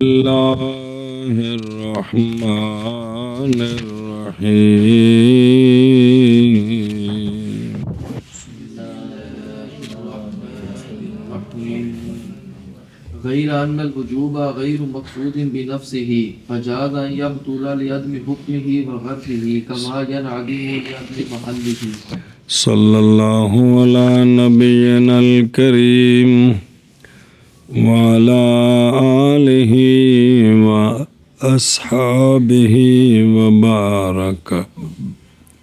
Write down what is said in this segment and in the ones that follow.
اللہ الرحمن الرحیم غیر ان الوجوب غیر مقصود بنفسه فجاز ان يبطل لعدم حكمه وغرفه كما ينعدم لعدم محله صلی اللہ علی نبینا الکریم وعلی آلہ واصحابہ وبارک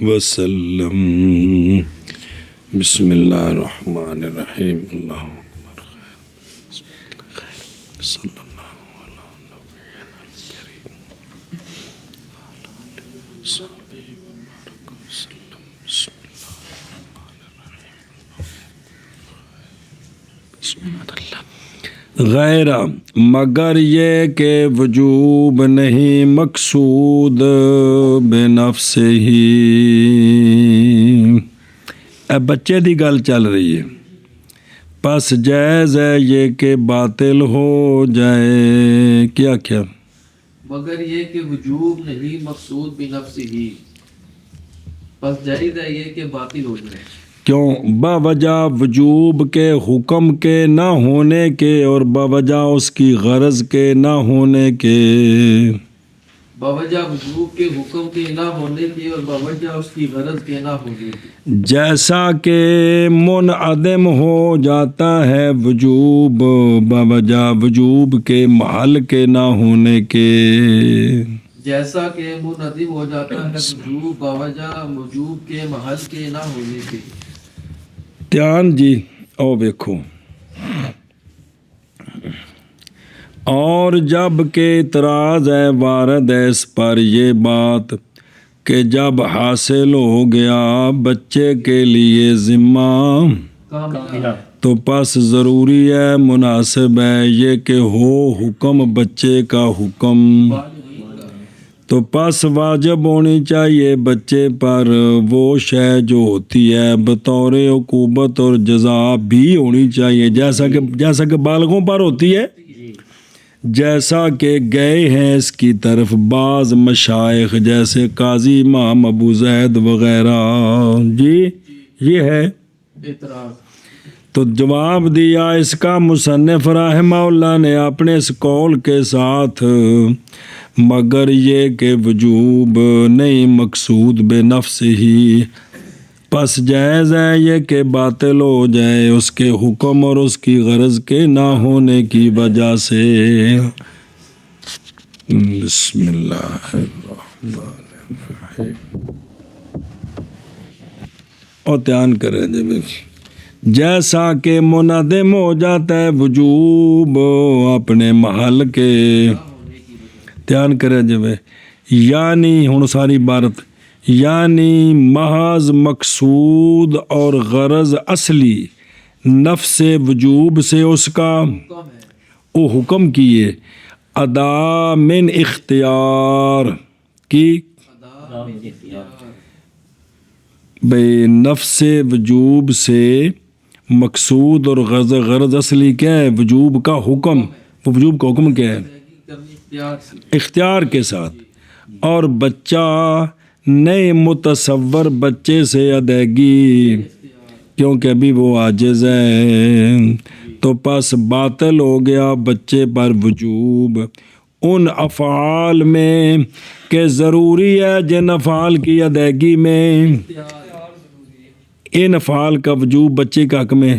وسلم۔ بسم اللہ الرحمن الرحیم۔ اللہم صلی اللہ علی نبینا الکریم وعلی آلہ وبارک وسلم۔ بسم اللہ غیر مگر یہ کہ وجوب نہیں مقصود بنفس ہی۔ اب بچے دی گل چل رہی ہے، پس جائز ہے یہ کہ باطل ہو جائے۔ کیا مگر یہ کہ وجوب نہیں مقصود بنفسه پس جائز ہے یہ کہ باطل ہو جائے۔ کیوں؟ باوجہ وجوب کے حکم کے نہ ہونے کے اور باوجہ اس کی غرض کے نہ ہونے کے۔ باوجہ وجوب کے حکم کے نہ ہونے کے اور باوجہ اس کی غرض کے نہ ہونے کے۔ جیسا کہ منعدم ہو جاتا ہے وجوب باوجہ وجوب کے محل کے نہ ہونے کے۔ جیسا کہ منعدم ہو جاتا ہے وجوب باوجہ وجوب کے محل کے نہ ہونے کے۔ دھیان جی او دیکھو، اور جب کہ اعتراض ہے وارد ہے اس پر یہ بات کہ جب حاصل ہو گیا بچے کے لیے ذمہ تو پس ضروری ہے مناسب ہے یہ کہ ہو حکم بچے کا حکم، تو پس واجب ہونی چاہیے بچے پر وہ شے جو ہوتی ہے بطور عقوبت اور جزا بھی ہونی چاہیے، جیسا کہ بالغوں پر ہوتی ہے، جیسا کہ گئے ہیں اس کی طرف بعض مشائخ جیسے قاضی امام ابو زید وغیرہ۔ جی یہ ہے اعتراض۔ تو جواب دیا اس کا مصنف رحمہ اللہ نے اپنے اس قول کے ساتھ، مگر یہ کہ وجوب نہیں مقصود بے نفس ہی، پس جائز ہے یہ کہ باطل ہو جائے اس کے حکم اور اس کی غرض کے نہ ہونے کی وجہ سے۔ بسم اللہ الرحمن الرحیم۔ اور دھیان کریں جب جیسا کہ منعدم ہو جاتا ہے وجوب اپنے محل کے، دھیان کریں جب یعنی ہن ساری عبارت یعنی محض مقصود اور غرض اصلی نفس وجوب سے اس کا وہ حکم کیے ادا من اختیار کی بے نفس وجوب سے مقصود اور غرض اصلی کیا ہے؟ وجوب کا حکم۔ وہ وجوب کا حکم کیا ہے؟ اختیار کے ساتھ، اور بچہ نئے متصور بچے سے ادائیگی کیونکہ ابھی وہ عاجز ہے، تو پس باطل ہو گیا بچے پر وجوب ان افعال میں کہ ضروری ہے جن افعال کی ادائیگی میں ان افعال کا وجوب بچے کا حق میں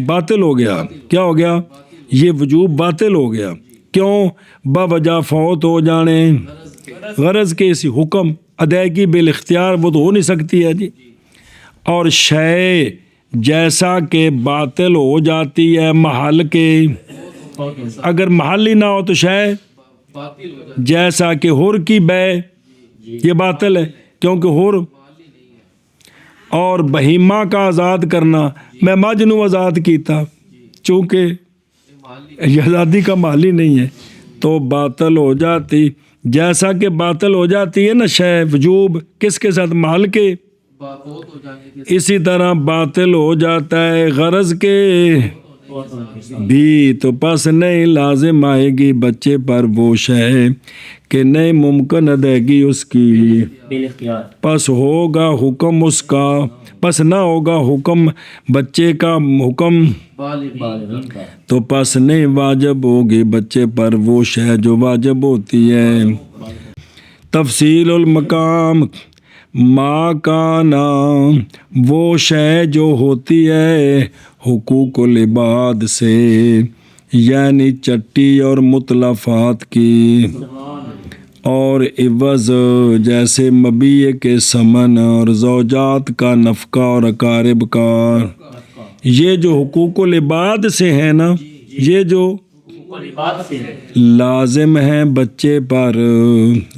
باطل ہو گیا۔ کیا ہو گیا؟ یہ وجوب باطل ہو گیا۔ کیوں؟ باوجہ فوت ہو جانے غرض کے اسی حکم ادائیگی بالاختیار وہ تو ہو نہیں سکتی ہے جی۔ اور شے جیسا کہ باطل ہو جاتی ہے محل کے، اگر محل ہی نہ ہو تو شے جیسا کہ حر کی بے یہ باطل ہے، کیونکہ حر اور بہیمہ کا آزاد کرنا، میں مجنو آزاد کیتا چونکہ یہ آزادی کا محل ہی نہیں ہے تو باطل ہو جاتی، جیسا کہ باطل ہو جاتی ہے نا شے وجوب کس کے ساتھ؟ محل کے اسی طرح باطل ہو جاتا ہے غرض کے بھی تو پس نہیں لازم آئے گی بچے پر وہ شے کہ نہیں ممکن ادائیگی اس کی، پس ہوگا حکم اس کا، پس نہ ہوگا حکم بچے کا حکم، تو پس نہیں واجب ہوگی بچے پر وہ شے جو واجب ہوتی ہے۔ تفصیل المقام ما کا نام وہ شے جو ہوتی ہے حقوق العباد سے، یعنی چٹی اور متلفات کی، اور عوض جیسے مبیع کے ثمن اور زوجات کا نفقہ اور اقارب کا، یہ جو حقوق العباد سے ہیں نا، یہ جو لازم ہیں بچے پر،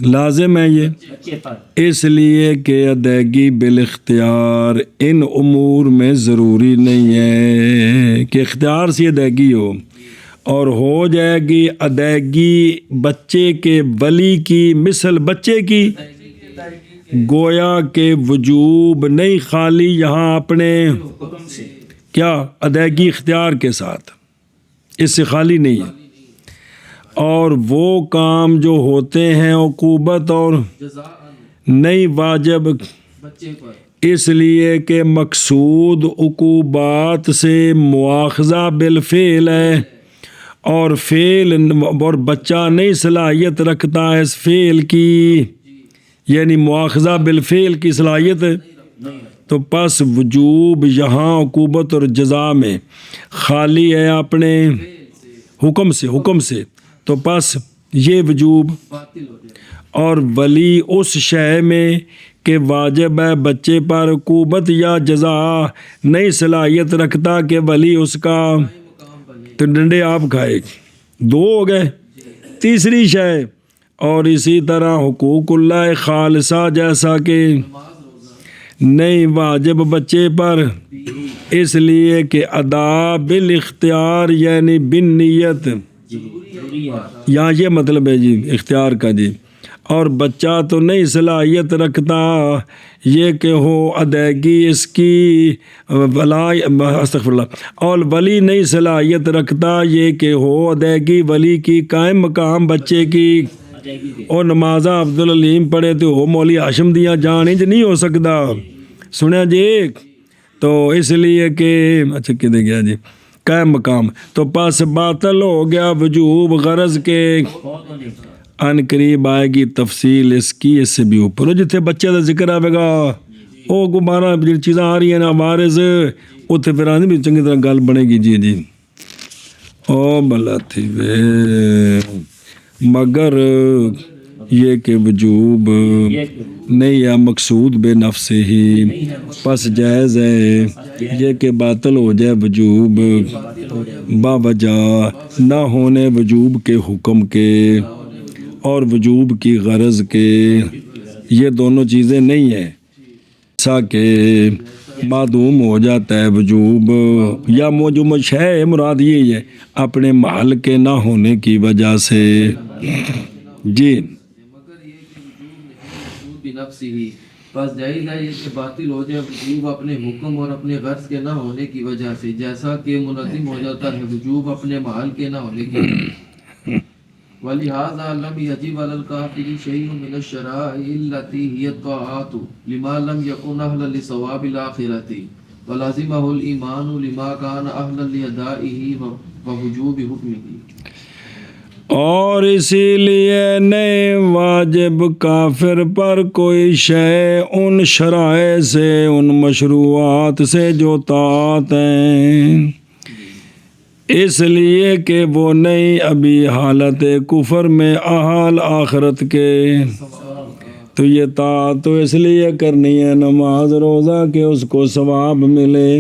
لازم ہے یہ اس لیے کہ ادائیگی بالاختیار ان امور میں ضروری نہیں ہے کہ اختیار سے ادائیگی ہو، اور ہو جائے گی ادائیگی بچے کے ولی کی مثل بچے کی، گویا کہ وجوب نہیں، خالی یہاں اپنے کیا ادائیگی اختیار کے ساتھ، اس سے خالی نہیں ہے۔ اور وہ کام جو ہوتے ہیں عقوبت اور نہیں واجب، اس لیے کہ مقصود عقوبات سے مواخذہ بالفعل ہے، اور فعل اور بچہ نہیں صلاحیت رکھتا ہے اس فعل کی، یعنی مواخذہ بالفعل کی صلاحیت، تو پس وجوب یہاں عقوبت اور جزا میں خالی ہے اپنے حکم سے، تو پس یہ وجوب، اور ولی اس شے میں کہ واجب ہے بچے پر عقوبت یا جزا نہیں صلاحیت رکھتا کہ ولی اس کا، تو ڈنڈے آپ کھائے، دو ہو گئے۔ تیسری شے، اور اسی طرح حقوق اللہ خالصہ جیسا کہ نہیں واجب بچے پر، اس لیے کہ ادا بالاختیار یعنی بالنیت، یہاں یہ مطلب ہے جی اختیار کا جی، اور بچہ تو نہیں صلاحیت رکھتا یہ کہ ہو ادائیگی اس کی، استغفر اللہ، اور ولی نہیں صلاحیت رکھتا یہ کہ ہو ادائیگی ولی کی قائم مقام بچے کی، اور نمازہ عبدالعلیم پڑھے تو ہو مولی ہاشم دیا جان انج نہیں ہو سکتا، سنیا جی، تو اس لیے کہ اچھا کدے گیا جی قائم مقام، تو پس باطل ہو گیا وجوب، غرض کے ان قریب آئے گی تفصیل اس کی، اس سے بھی اوپر جتنے بچے کا ذکر آئے گا وہ گمارا جن چیزاں آ رہی ہیں نا وارث، اتنے پھر آنے بھی چنگی طرح گل بنے گی جی او بلا تھی وے، مگر یہ کہ وجوب نہیں ہے مقصود بے نفس ہی، پس جائز ہے یہ کہ باطل ہو جائے وجوب باوجہ نہ ہونے وجوب کے حکم کے اور وجوب کی غرض کے، یہ دونوں چیزیں نہیں ہیں، ایسا کہ معدوم ہو جاتا ہے وجوب، یا موجب ہے مراد یہی ہے اپنے محل کے نہ ہونے کی وجہ سے جی۔ بس جائز ہے یہ کہ باطل ہو جائے وجوب اپنے حکم اور اپنے غرض کے نہ ہونے کی وجہ سے، جیسا کہ منظم ہو جاتا ہے وجوب اپنے محل کے نہ ہونے کی وجہ سے۔ وَلِهَذَا لَمْ يَجِبْ عَلَى الْكَافِرِ شَيْءٌ مِنَ الشَّرَائِعِ الَّتِي هِيَ الطَّاعَاتُ لِمَا لَمْ يَكُنْ أَهْلًا لِثَوَابِ الْآخِرَةِ وَلَازِمَهُ الْإِيمَانُ لِمَا كَانَ أَهْلًا لِأَدَائِهِ وَوُجُوبِ حُكْمِهِ، اور اسی لیے نہیں واجب کافر پر کوئی شے ان شرائع سے، ان مشروعات سے جو طاعت ہیں، اس لیے کہ وہ نہیں ابھی حالت کفر میں احال آخرت کے، تو یہ طاعت تو اس لیے کرنی ہے نماز روزہ کہ اس کو ثواب ملے،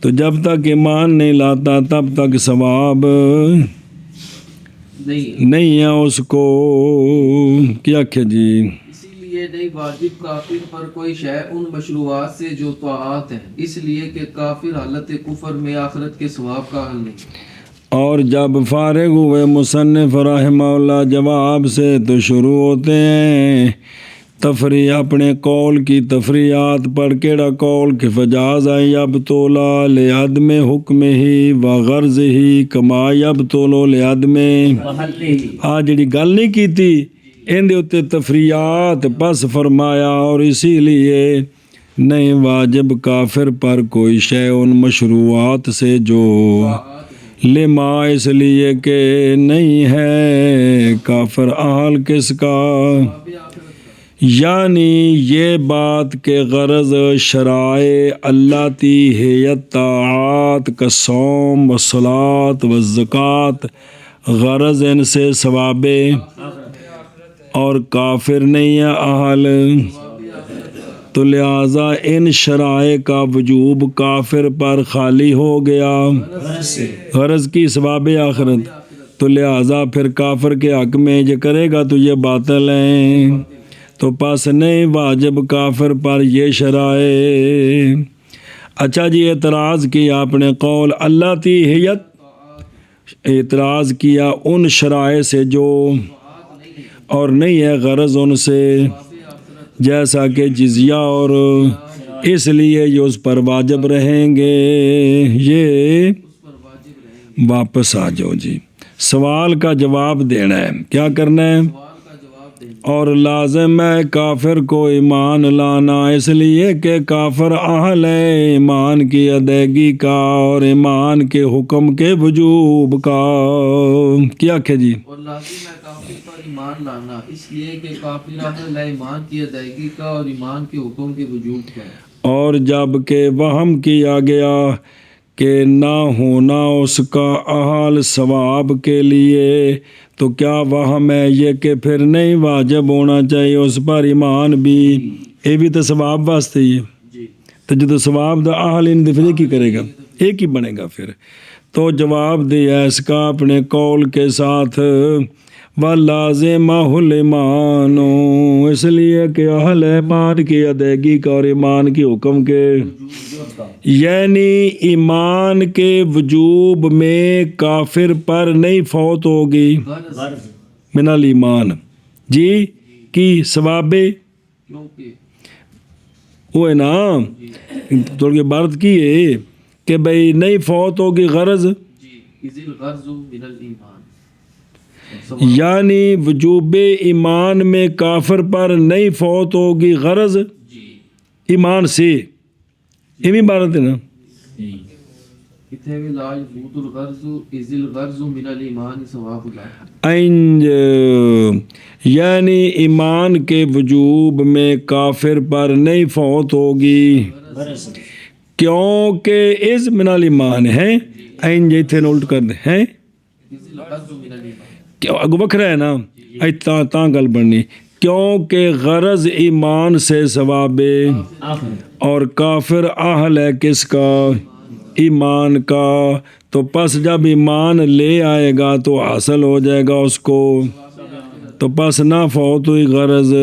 تو جب تک ایمان نہیں لاتا تب تک ثواب نہیں ہے اس کو، کیا کیا جی، اسی لیے نہیں واجب کافر پر کوئی شے ان مشروعات سے جو طاعات ہیں، اس لیے کہ کافر حالت کفر میں آخرت کے ثواب کا حل نہیں۔ اور جب فارغ ہوئے مصنف رحمہ اللہ جواب سے تو شروع ہوتے ہیں تفریح اپنے قول کی تفریحات پر کیڑا قول کہ فجاز یبطلا لعدم حکم ہی و غرض ہی کما یبطلو لعدم آ جڑی گل نہیں کیتی ان دے اتے تفریحات پس فرمایا اور اسی لیے نہیں واجب کافر پر کوئی شے ان مشروعات سے جو لما اس لیے کہ نہیں ہے کافر اہل کس کا، یعنی یہ بات کہ غرض شرائع اللہ تی ہے طاعات کا صوم و صلاۃ و زکوٰۃ غرض ان سے ثواب اور کافر نہیں ہے اہل، تو لہٰذا ان شرائع کا وجوب کافر پر خالی ہو گیا غرض کی ثواب آخرت، تو لہٰذا پھر کافر کے حق میں یہ کرے گا تو یہ باطل ہیں، تو پس نہیں واجب کافر پر یہ شرائع۔ اچھا جی اعتراض کیا آپ نے قول اللہ تی ہیت، اعتراض کیا ان شرائع سے جو اور نہیں ہے غرض ان سے، جیسا کہ جزیہ، اور اس لیے یہ اس پر واجب رہیں گے۔ یہ واپس آ جاؤ جی، سوال کا جواب دینا ہے، کیا کرنا ہے؟ اور لازم ہے کافر کو ایمان لانا، اس لیے کہ کافر اہل ہے ایمان کی ادائیگی کا اور ایمان کے حکم کے وجوب کا۔ کیا کہ جی؟ اور لازم ہے کافر پر ایمان لانا، اس لیے کہ کافر اہل ہے ایمان کی ادائیگی کا اور ایمان کے حکم کے وجوب کا۔ اور جب کہ وہم کیا گیا کہ نہ ہونا اس کا اہل ثواب کے لیے، تو کیا وہم ہے یہ کہ پھر نہیں واجب ہونا چاہیے اس پر ایمان بھی؟ یہ بھی تو ثواب واسطے ہی ہے، تو جب ثواب دا اہل ان دفعہ کی کرے گا، ایک ہی بنے گا پھر۔ تو جواب دیا اس کا اپنے قول کے ساتھ، وَلَازِمَهُ الْإِيمَانُ، اس لیے کہ اہل ایمان کی ادائیگی کا اور ایمان کے حکم کے، یعنی ایمان کے وجوب میں کافر پر نہیں فوت ہوگی من الایمان جی کی ثواب، کیونکہ وہ ہے نا تھوڑی عبارت کی ہے کہ بھئی نہیں فوت ہوگی غرض، اذ الغرض من الایمان، یعنی وجوب ایمان میں کافر پر نہیں فوت ہوگی غرض ایمان سے، یہ بھی عبارت ہے نا، اتنے بھی لا یفوت الغرض اذ الغرض من الایمان ثواب اللہ، اینج یعنی ایمان کے وجوب میں کافر پر نہیں فوت ہوگی کیونکہ از من الایمان ہے، اینج اتنے نولٹ کر دیں ہیں اذ الغرض من الایمان، اگو بکھرا ہے نا، تاں گل بننی، کیونکہ غرض ایمان سے ثواب اور کافر اہل ہے کس کا؟ ایمان کا، تو پس جب ایمان لے آئے گا تو حاصل ہو جائے گا اس کو، تو پس نہ فوت ہوئی غرض،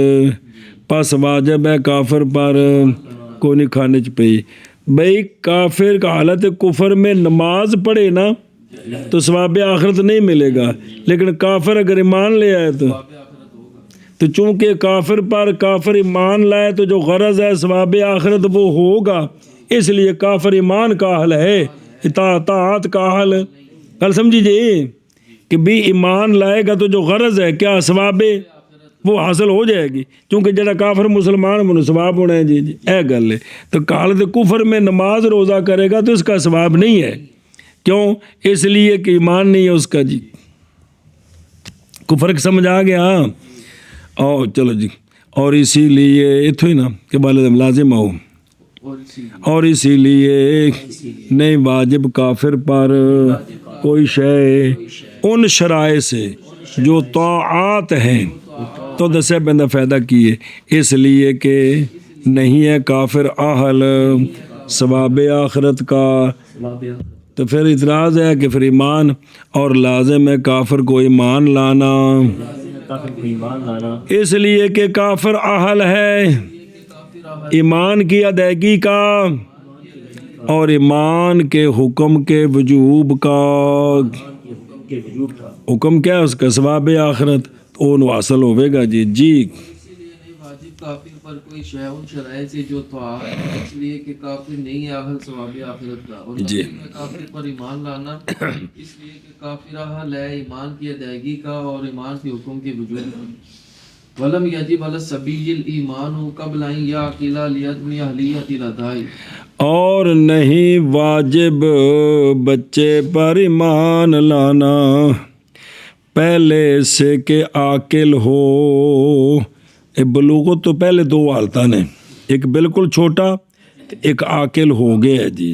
پس واجب ہے کافر پر کوئی نہیں کھانے چ پئی۔ بھئی کافر کا حالت کفر میں نماز پڑھے نا تو ثواب آخرت نہیں ملے گا، لیکن کافر اگر ایمان لے آئے تو چونکہ کافر پر کافر ایمان لائے تو جو غرض ہے ثواب آخرت وہ ہوگا، اس لیے کافر ایمان کا اہل ہے، اطاعت کا اہل، کل سمجھی جی کہ بھی ایمان لائے گا تو جو غرض ہے کیا ثواب وہ حاصل ہو جائے گی، کیونکہ جڑا کافر مسلمان منو ثواب ہونا ہے جی اے گل ہے۔ تو حالت کفر میں نماز روزہ کرے گا تو اس کا ثواب نہیں ہے، کیوں؟ اس لیے کہ ایمان نہیں ہے اس کا جی، فرق سمجھ آ گیا؟ اور چلو جی، اور اسی لیے اتھو ہی نا کہ بالد لازم ہو، اور اسی لیے نہیں واجب کافر پر کوئی شے ان شرائع سے جو طاعات ہیں، تو دسے بندہ فائدہ کیے، اس لیے کہ نہیں ہے کافر اہل ثواب آخرت کا، تو پھر اعتراض ہے کہ پھر ایمان اور لازم ہے کافر کو ایمان لانا، اس لیے کہ کافر اہل ہے ایمان کی ادائیگی کا اور ایمان کے حکم کے وجوب کا، حکم کیا ہے اس کا؟ ثواب آخرت، وہ حاصل ہوئے گا جی۔ جی واجب کافر پر کوئی شے ان شرائط سے جو تو اس لیے کہ کافر نہیں ہے اہل ثواب آخرت کا، اور جی کافر پر ایمان لانا اس لیے کہ کافر اہل ہے ایمان کی ادائیگی کا اور ایمان کے حکم کے وجود کا۔ ولم یجب علی الصبی الایمان قبل ان یعقل لعدم اہلیت الادائی، اور نہیں واجب بچے پر ایمان لانا پہلے سے کہ عاقل ہو۔ بلوغت تو پہلے دو حالتاں نے، ایک بالکل چھوٹا ایک عاقل ہو گیا جی۔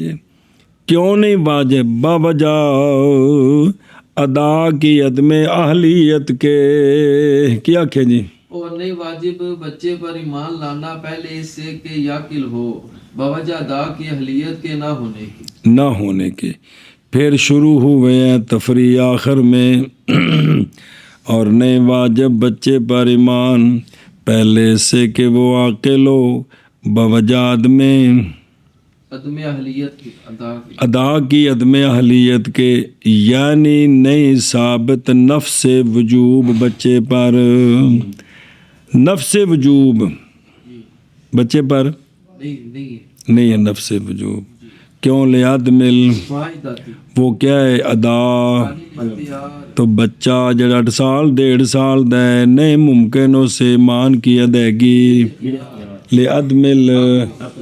کیوں نہیں واجب؟ باوجہ ادا کی عدم اہلیت کے، کیا کہ جی؟ اور نہیں واجب بچے پر ایمان لانا پہلے اس سے کہ یعقل ہو، بوجہ ادا کی اہلیت کے نہ ہونے کی۔ نہ ہونے کے۔ پھر شروع ہوئے ہیں تفریح آخر میں اور نہیں واجب بچے پر ایمان پہلے سے کہ وہ عاقل ہو بوجہ عدم اہلیت کی ادا کی عدم اہلیت کے، یعنی نہیں ثابت نفس وجوب بچے پر، نفس وجوب بچے پر نہیں ہے نفس وجوب۔ کیوں؟ لعدم وہ کیا ہے ادا، تو بچہ جڑا 8 سال 1.5 سال دا ہے نہیں ممکن اسے ایمان کی ادائیگی لعدم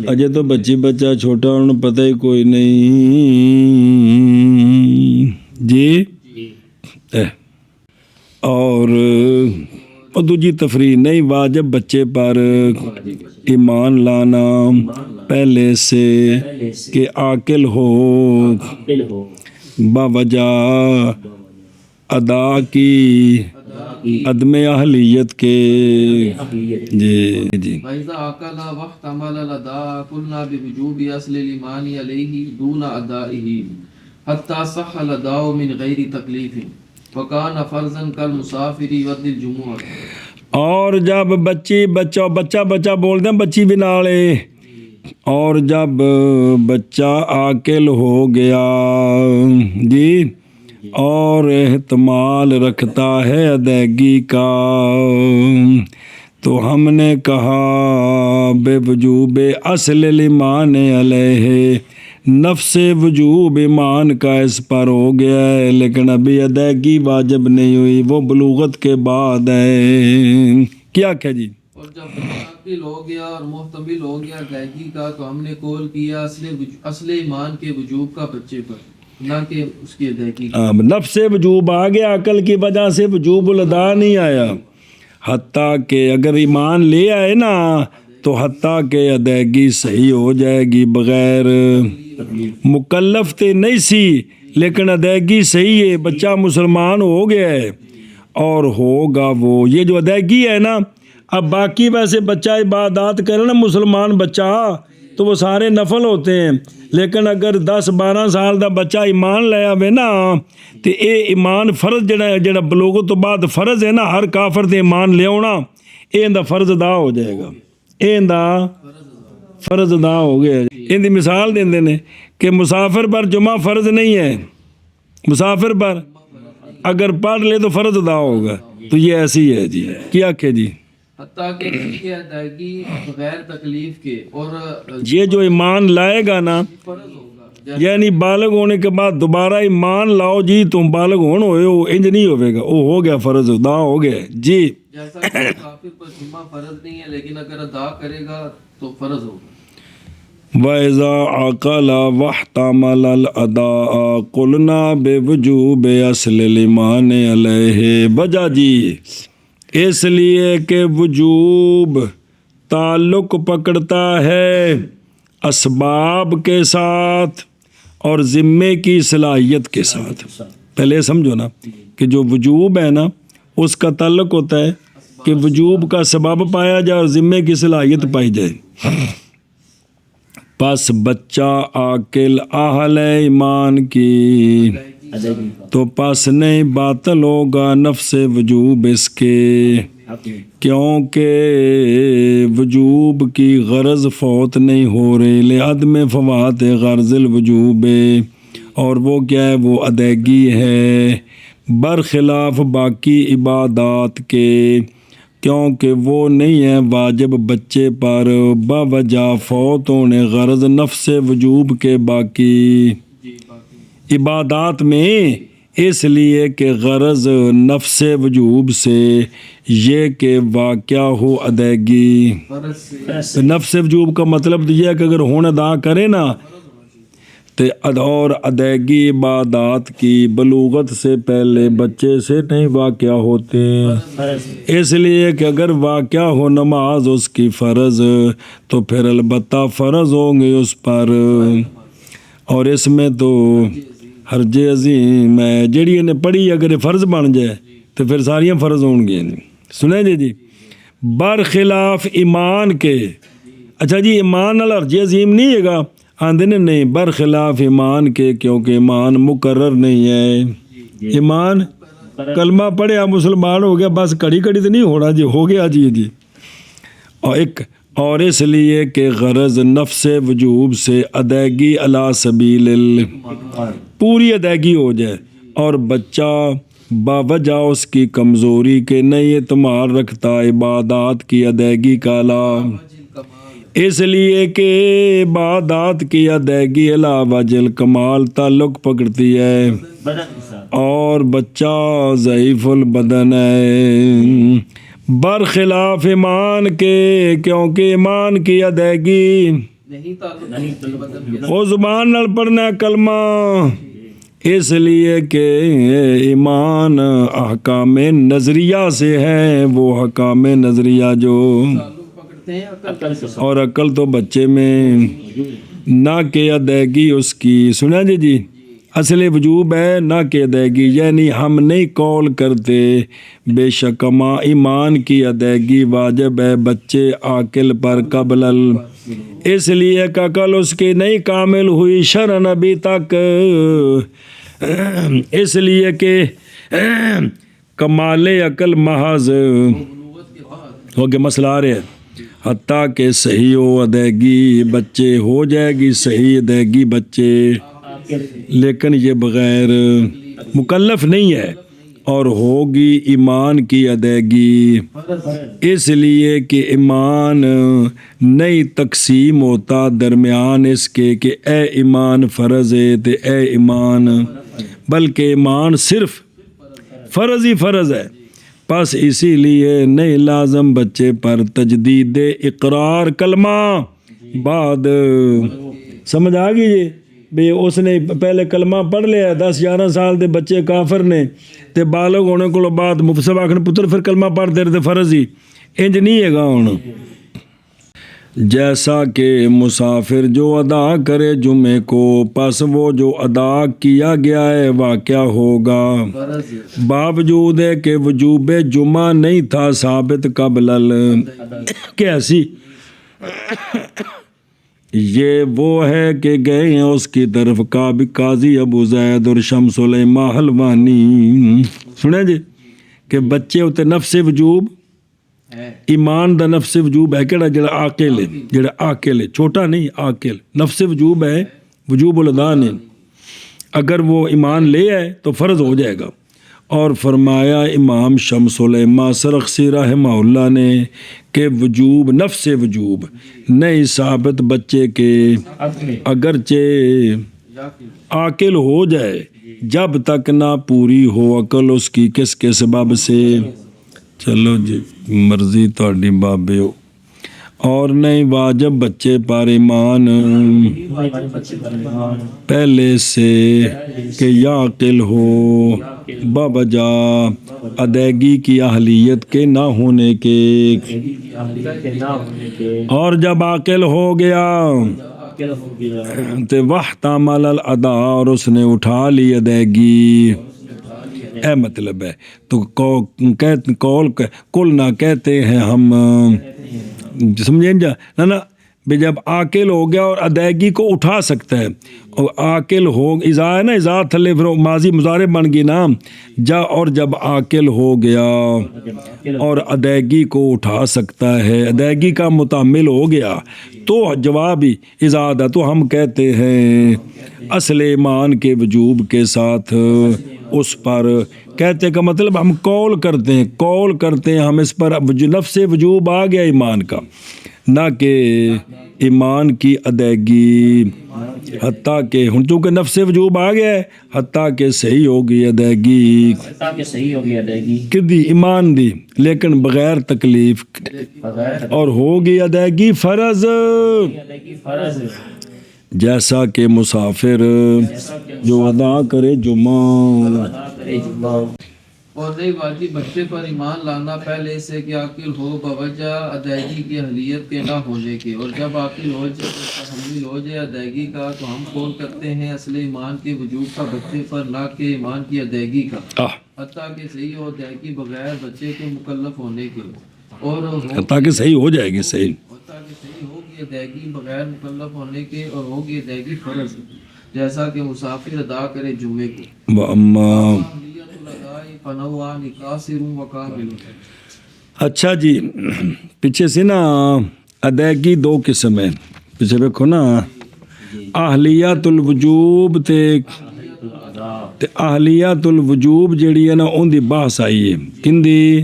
اجے تو بچہ چھوٹا انہوں پتہ ہی کوئی نہیں جی۔ اور دوجی تفریح نہیں واجب بچے پر ایمان لانا پہلے سے کہ عاقل ہو باوجہ ادا کی عدم اہلیت کے جی جی۔ وَإِذَا عَقَلَ وَاحْتَمَلَ الْأَدَاءَ قُلْنَا بِوُجُوبِ أَصْلِ الْإِيمَانِ عَلَيْهِ دُونَ أَدَائِهِ حَتَّى صَحَّ الْأَدَاءُ مِنْ غَيْرِ تَكْلِيفٍ وَكَانَ فَرْضًا كَالْمُسَافِرِ وَدِّ الْجُمُعَةِ۔ اور جب بچہ بولتے ہیں بچی بھی نالے، اور جب بچہ عاقل ہو گیا جی اور احتمال رکھتا ہے ادائیگی کا، تو ہم نے کہا بے وجوب اصل الایمان علیہ، نفس وجوب ایمان کا اس پر ہو گیا ہے لیکن ابھی ادائیگی واجب نہیں ہوئی، وہ بلوغت کے بعد ہے۔ کیا کہ جی؟ اور جب عاقل ہو گیا اور محتمل ہو گیا ادائیگی کا، تو ہم نے قول کیا اصل ایمان کے وجوب کا بچے پر، نہ کہ اس کی ادائیگی کا۔ نفس وجوب آ گیا، عقل کی وجہ سے وجوب الادا نہیں آیا، حتیٰ کہ اگر ایمان لے آئے نا تو حتیٰ کہ ادائیگی صحیح ہو جائے گی، بغیر مکلف تے نہیں سی لیکن ادائیگی صحیح ہے، بچہ مسلمان ہو گیا ہے اور ہوگا وہ، یہ جو ادائیگی ہے نا، اب باقی ویسے بچہ عبادات کرے نا مسلمان بچہ تو وہ سارے نفل ہوتے ہیں، لیکن اگر 10-12 سال دا بچہ ایمان لے آوے نا تو اے ایمان فرض جڑا بلوغت تو بعد فرض ہے نا، ہر کافر دے ایمان لے آنا، اے اندہ فرض ادا ہو جائے گا، اے اندہ فرض ادا ہو گیا۔ ان دی مثال دیندے نے کہ مسافر پر جمعہ فرض نہیں ہے، مسافر پر اگر پڑھ لے تو فرض ادا ہوگا، تو یہ ایسی ہے جی۔ کیا کہ جی؟ حتیٰ کہ اس کی ادائیگی بغیر تکلیف کے، اور یہ جو ایمان لائے گا نا فرض ہوگا، یعنی بالغ ہونے کے بعد دوبارہ ایمان لاؤ جی تم بالغ ہوئے ہو، انج نہیں ہوئے گا، وہ ہو گیا فرض ادا ہو گیا جی۔ جیسا کہ کافر پر جمعہ فرض نہیں ہے لیکن اگر ادا کرے گا تو فرض ہوگا۔ وَإِذَا عَقَلَ وَاحْتَمَلَ الْأَدَاءَ قُلْنَا بِوُجُوبِ اصل الایمان علیہ، وجہ جی اس لیے کہ وجوب تعلق پکڑتا ہے اسباب کے ساتھ اور ذمے کی صلاحیت کے ساتھ۔ پہلے سمجھو نا کہ جو وجوب ہے نا اس کا تعلق ہوتا ہے کہ وجوب کا سبب پایا جائے اور ذمے کی صلاحیت پائی جائے۔ پس بچہ عاقل اہل ایمان کی تو پس نہیں باطل ہوگا نفس وجوب اس کے، کیونکہ وجوب کی غرض فوت نہیں ہو رہی، لعدم فوات غرض الوجوب، اور وہ کیا ہے؟ وہ ادائیگی ہے، برخلاف باقی عبادات کے۔ کیونکہ وہ نہیں ہے واجب بچے پر باوجہ فوت ہونے غرض نفس وجوب کے باقی عبادات میں، اس لیے کہ غرض نفس وجوب سے یہ کہ واقع ہو ادائیگی۔ نفس وجوب کا مطلب یہ ہے کہ اگر ہون ادا کرے نا تو اور ادائیگی عبادات کی بلوغت سے پہلے بچے سے نہیں واقع ہوتے، اس لیے کہ اگر واقع ہو نماز اس کی فرض تو پھر البتہ فرض ہوں گے اس پر، اور اس میں تو حرج عظیم ہے جیڑی انہیں پڑھی اگر یہ فرض بن جائے تو پھر ساریاں فرض ہوں گی۔ سنیں جی برخلاف ایمان کے، اچھا جی ایمان نال حرج عظیم نہیں ہے گا، آندے نے نہیں برخلاف ایمان کے، کیونکہ ایمان مقرر نہیں ہے۔ ایمان کلمہ پڑھیا مسلمان ہو گیا بس کڑی کڑی تو نہیں ہونا جی، ہو گیا جی اور اس لیے کہ غرض نفس وجوب سے ادائیگی علی سبیل پوری ادائیگی ہو جائے، اور بچہ باوجہ اس کی کمزوری کے نہیں اعتماد رکھتا عبادات کی ادائیگی کا اس لیے کہ عبادات کی ادائیگی علاوہ وجل کمال تعلق پکڑتی ہے، اور بچہ ضعیف البدن ہے برخلاف ایمان کے، کیونکہ ایمان کی ادائیگی وہ زبان نال پڑھنا کلمہ، اس لیے کہ ایمان احکام نظریہ سے ہے، وہ احکام نظریہ جو اور عقل تو بچے میں نہ کہ ادائیگی اس کی۔ سنا جی اصل وجوب ہے نہ کہ ادائیگی، یعنی ہم نہیں قول کرتے بے شک ایمان کی ادائیگی واجب ہے بچے عاقل پر قبل اس لیے کہ عقل اس کی نہیں کامل ہوئی شرعاً ابھی تک، اس لیے کہ کمال عقل محض ہو کے مسئلہ آ رہے ہیں، حتیٰ کہ صحیح ہو ادائیگی بچے ہو جائے گی، صحیح ادائیگی بچے، لیکن یہ بغیر مکلف نہیں ہے، اور ہوگی ایمان کی ادائیگی، اس لیے کہ ایمان نہیں تقسیم ہوتا درمیان اس کے کہ اے ایمان فرض ہے تے اے ایمان، بلکہ ایمان صرف فرض ہی فرض ہے، پس اسی لیے نہیں لازم بچے پر تجدید اقرار کلمہ بعد۔ سمجھ آ گئی جی بے اس نے پہلے کلمہ پڑھ لیا 10-11 سال دے بچے کافر نے تے بالغ ہونے کو بعد مفسر آخر پتر پھر کلمہ پڑھ دے رہے فرض ہی انج نہیں ہے گا ہوں، جیسا کہ مسافر جو ادا کرے جمعے کو پس وہ جو ادا کیا گیا ہے واقع ہوگا، باوجود ہے کہ وجوب جمعہ نہیں تھا ثابت قبل کیسی، یہ وہ ہے کہ گئے ہیں اس کی طرف قاضی ابو زید اور شمس علیمہ حلوانی، سنیں جی کہ بچے ہوتے نفس وجوب ایمان دا نفس وجوب ہے کہڑا جڑا عاقل ہے چھوٹا نہیں عاقل، نفس وجوب ہے وجوب الادا نہیں، اگر وہ ایمان لے آئے تو فرض ہو جائے گا، اور فرمایا امام شمس علیمہ سرخسی رحمہ اللہ نے کہ وجوب نفس وجوب نہیں ثابت بچے کے اگرچہ عاقل ہو جائے جب تک نہ پوری ہو عقل اس کی کس کے سبب سے، چلو جی مرضی تہاڈی بابے ہو، اور نہیں واجب بچے پر ایمان پہلے سے کہ یا عاقل ہو بوجہ ادائیگی کی اہلیت کے نہ ہونے کے، اور جب عاقل ہو گیا تو واحتمل الادا اور اس نے اٹھا لی ادائیگی، اے مطلب ہے تو کل نہ کہتے ہیں ہم سمجھیں جا نا بھی جب عاقل ہو گیا اور ادائیگی کو اٹھا سکتا ہے، اور عاقل ہو اذا ہے نا اذا تھلے پھر ماضی مضارع بن گئی نا اور جب عاقل ہو گیا اور ادائیگی کو اٹھا سکتا ہے ادائیگی کا متعمل ہو گیا تو جواب ہی اذا دا تو ہم کہتے ہیں اصل ایمان کے وجوب کے ساتھ اس پر کہتے کا مطلب ہم قول کرتے ہیں ہم اس پر لفظ وجوب آ گیا ایمان کا، نہ کہ ایمان کی ادائیگی، حتیٰ کہ ہن چونکہ نفس وجوب آ گیا ہے حتیٰ کہ صحیح ہوگی ادائیگی کدی ایمان دی، لیکن بغیر تکلیف، اور ہوگی ادائیگی فرض، جیسا کہ مسافر جو ادا کرے جمعہ. اور نہیں واجب بچے پر ایمان لانا پہلے سے کہ عاقل ہو بوجہ ادائیگی کی اہلیت کے نہ ہونے کے، اور جب عاقل ہو جائے تحمل ہو جائے ادائیگی کا تو ہم قول کرتے ہیں اصل ایمان کے وجوب کا بچے پر، نہ کہ ایمان کی ادائیگی کا، حتیٰ کہ صحیح ہو ادائیگی بغیر بچے کے مکلف ہونے کے، اور حتیٰ کہ صحیح ہو جائے گی، صحیح ہوگی ادائیگی بغیر مکلف ہونے کے، اور ہوگی ادائیگی فرض، جیسا کہ مسافر ادا کرے جمعے کو. وَأَمَّا فنوعان قاصر و کامل. اچھا جی، پیچھے سے نا ادائیگی دو قسم ہے، پیچھے دیکھو نا، اہلیت الوجوب تے اہلیت الوجوب جیڑی ہے نا ان دی بحث آئی ہے، کن دی؟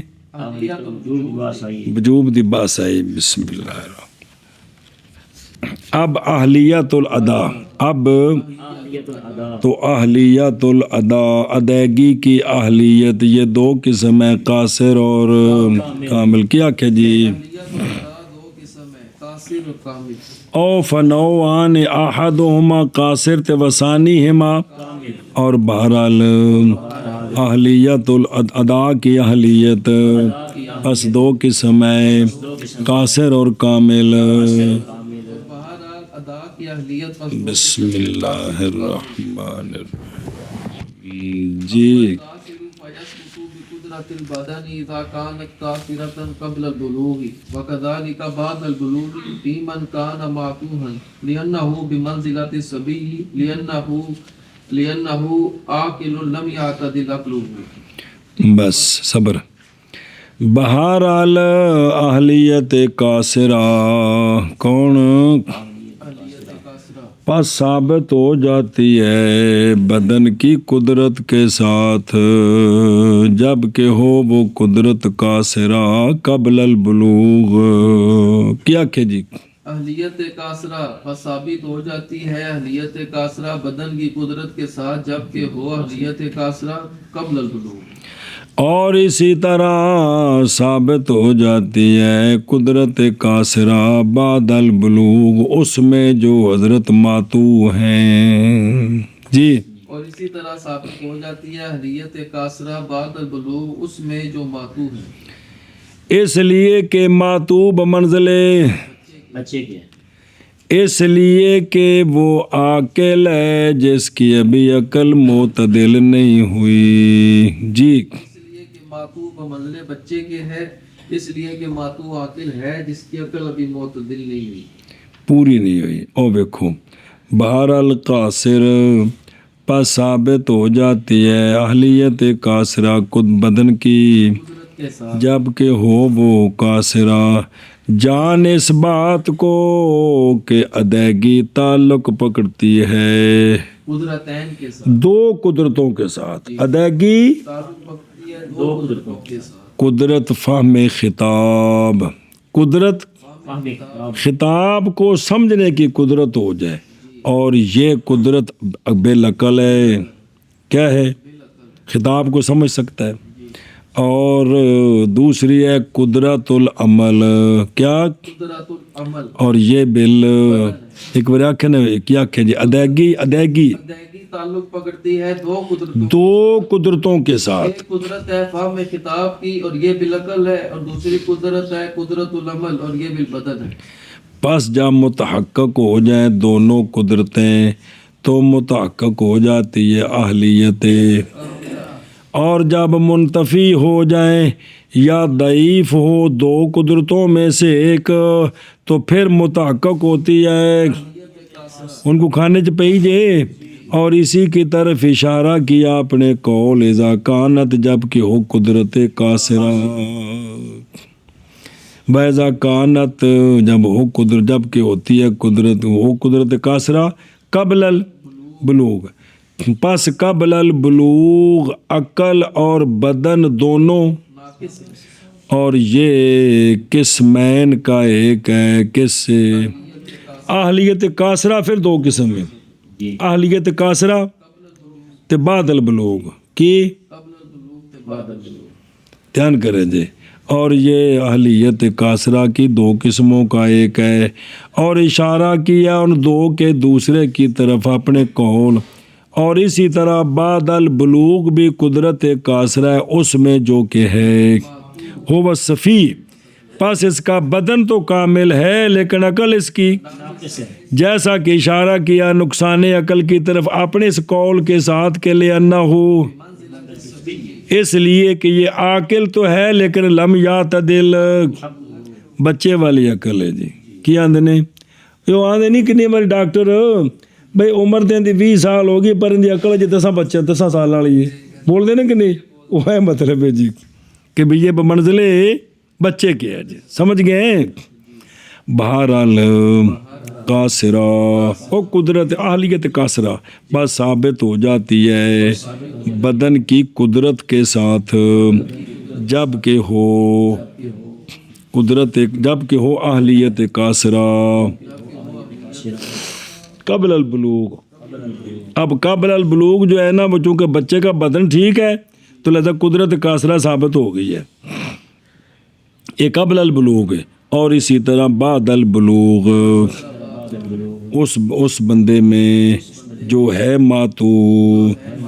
وجوب دی بحث آئی. بسم اللہ الرحمن. اب اہلیت الادا، اب تو اہلیت الادا، ادائیگی کی اہلیت، یہ دو قسم ہے، قاصر اور کامل. کیا کہ جی؟ او فنوعان احدہما قاصر تے وثانیہما، اور بہرحال اہلیت الادا کی اہلیت بس دو قسم ہے، قاصر اور کامل. بسم اللہ الرحمن الرحیم. جی البدن اذا كانت قاصرة قبل البلوغ وكذلك بعد البلوغ في من كان معتوها لأنه بمنزلة الصبي لأنه عاقل لم يعتدل عقله. بس صبر. بہرحال اہلیت قاصرہ کون پس ثابت ہو جاتی ہے بدن کی قدرت کے ساتھ، جب کہ ہو وہ قدرت قاصرہ قبل البلوغ. کیا کہ جی؟ اہلیت قاصرہ پس ثابت ہو جاتی ہے اہلیت قاصرہ بدن کی قدرت کے ساتھ، جب کہ ہو اہلیت قاصرہ قبل البلوغ. اور اسی طرح ثابت ہو جاتی ہے قدرت قاصرہ بعد البلوغ، اس میں جو حضرت ماتو ہیں. جی اور اسی طرح ثابت ہو جاتی ہے اہلیت قاصرہ بعد البلوغ، اس میں جو ماتو ہیں، اس لیے کہ ماتو بمنزلے بچے کے، اس لیے کہ وہ عاقل ہے جس کی ابھی عقل معتدل نہیں ہوئی. جی ماتو بمنزلے بچے کے ہے، اس لیے کہ ماتو عاقل ہے جس کی عقل ابھی معتدل نہیں ہوئی، پوری نہیں ہوئی. او دیکھو بہرحال قاصر پس ثابت ہو جاتی ہے اہلیت قاصرہ بدن کی، جب کہ ہو وہ قاصرہ جان اس بات کو کہ ادائیگی تعلق پکڑتی ہے قدرتین کے ساتھ، دو قدرتوں کے ساتھ. ادائیگی دو قدرتوں کے ساتھ، قدرت فہم خطاب، قدرت خطاب کو سمجھنے کی قدرت ہو جائے، اور یہ قدرت بالعقل ہے. کیا ہے؟ خطاب کو سمجھ سکتا ہے. اور دوسری ہے قدرت العمل. کیا؟ قدرت العمل. اور یہ ایک بار آکھے نا کیا کہ جی ادائیگی تعلق پکڑتی ہے دو قدرتوں کے ساتھ. ایک قدرت ہے فہم خطاب کی اور یہ بالعقل ہے، اور دوسری قدرت ہے قدرت العمل اور یہ بالبدن ہے. پس جب متحقق ہو جائیں دونوں قدرتیں تو متحقق ہو جاتی ہے اہلیت، اور جب منتفی ہو جائیں یا ضعیف ہو دو قدرتوں میں سے ایک تو پھر متحقق ہوتی ہے ان کو کھانے چ پئی جے. اور اسی کی طرف اشارہ کیا اپنے قول اذا کانت، جب کہ ہو قدرت قاصرہ، بیضا کانت جب ہو قدرت، جب کہ ہوتی ہے قدرت ہو قدرت قاصرہ قبل البلوغ، پس قبل البلوغ عقل اور بدن دونوں، ناقص ہے، اور یہ قسمین کا ایک ہے، کس سے؟ اہلیت قاصرہ پھر دو قسم ہے، اہلیت قاصرہ تے بعد البلوغ کی، قبل البلوغ تے بعد البلوغ، دھیان کریں جی، اور یہ اہلیت قاصرہ کی دو قسموں کا ایک ہے، اور اشارہ کیا ان دو کے دوسرے کی طرف اپنے قول، اور اسی طرح بعد البلوغ بھی قدرت قاصرہ ہے اس میں جو کہ ہے ہو صفی، پس اس کا بدن تو کامل ہے لیکن عقل اس کی، جیسا کہ اشارہ کیا نقصان عقل کی طرف اپنے اس قول کے ساتھ کے لئے نہ ہو، اس لیے کہ یہ عاقل تو ہے لیکن لم یعتدل، بچے والی عقل ہے جی، کی آندے نے یہ آندے نہیں کنی ہماری ڈاکٹر بھئی عمر دیں دی 20 سال ہوگی پر ان دی عقل جی 10 بچہ 10 سال والی ہے، بول دے نا کہ نہیں، وہ ہے مطلب ہے جی کہ بھی یہ بمنزلے بچے کے ہے جی، سمجھ گئے؟ بہرحال قاصرہ اور قدرت اہلیت قاصرہ بس ثابت ہو جاتی ہے بدن کی قدرت کے ساتھ جب کہ ہو قدرت، جب کہ ہو اہلیت قاصرہ قبل البلوغ۔ اب قبل البلوغ جو ہے نا وہ چونکہ بچے کا بدن ٹھیک ہے تو لہذا قدرت قاصرہ ثابت ہو گئی ہے، یہ قبل البلوغ ہے، اور اسی طرح بعد البلوغ اس بندے میں جو ہے ماتو،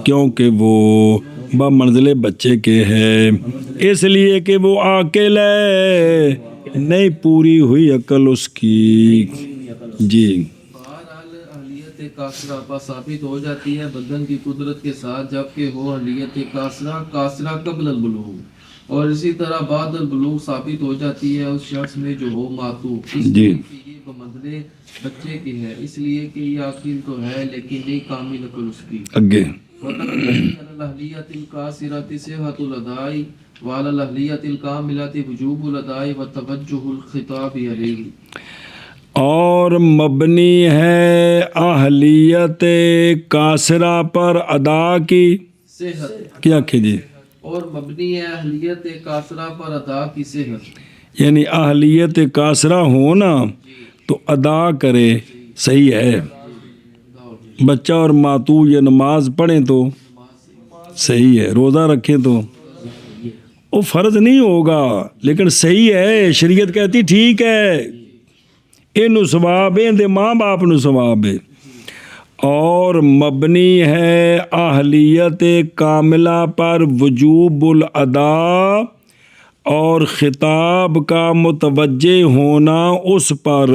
کیونکہ وہ بمنزل بچے کے ہے، اس لیے کہ وہ عاقل ہے، نہیں پوری ہوئی عقل اس کی جی۔ بہرحال اہلیت قاصرہ پر ثابت ہو جاتی ہے بدن کی قدرت کے ساتھ جبکہ ہو اہلیت قاصرہ قبل البلوغ، اور اسی طرح بعد البلوغ ثابت ہو جاتی ہے اس شخص میں جو ہو ماتو، اس لیے کہ یہ بمنزلے بچے کی ہے، اس لیے کہ یہ عاقل تو ہے لیکن نہیں کامل عقل اس کی۔ اگے الاہلیت القاصرۃ صحۃ الاداء وعلی الاہلیت الکاملۃ وجوب الاداء وتوجہ الخطاب علیہ، اور مبنی ہے اہلیت قاصرہ پر ادا کی صحت، کیا کہ جی، اور مبنی ہے اہلیت قاصرہ پر ادا کی صحت، یعنی اہلیت قاصرہ ہونا تو ادا کرے صحیح ہے، بچہ اور ماتو یہ نماز پڑھیں تو صحیح ہے، روزہ رکھیں تو وہ فرض نہیں ہوگا لیکن صحیح ہے، شریعت کہتی ٹھیک ہے، انہوں ثواب ہے، اندے ماں باپ نو ثواب ہے، اور مبنی ہے اہلیت کاملہ پر وجوب الادا، اور خطاب کا متوجہ ہونا اس پر،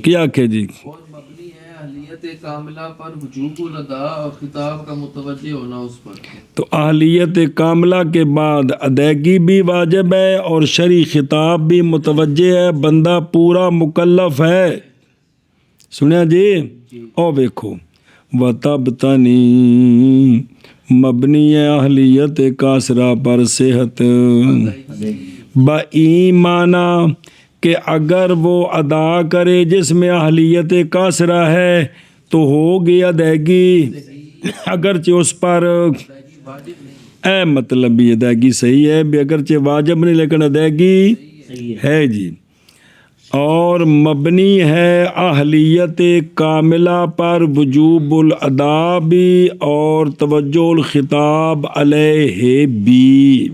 کیا کہ جی، اور مبنی ہے اہلیت کاملہ پر وجوب الادا اور خطاب کا متوجہ ہونا اس پر۔ تو اہلیت کاملہ کے بعد ادائیگی بھی واجب ہے اور شرعی خطاب بھی متوجہ ہے، بندہ پورا مکلف ہے، سنیا جی، اور دیکھو وَتَبْتَنِي مبنی اہلیت قاصرہ پر صحت بایمانہ کہ اگر وہ ادا کرے جس میں اہلیت قاصرہ ہے تو ہوگی ادائیگی، اگرچہ اس پر اے مطلب یہ ادائیگی صحیح ہے بھی، اگرچہ واجب نہیں لیکن ادائیگی ہے جی، اور مبنی ہے اہلیت کاملہ پر وجوب الادا بھی اور توجہ الخطاب علیہ بھی،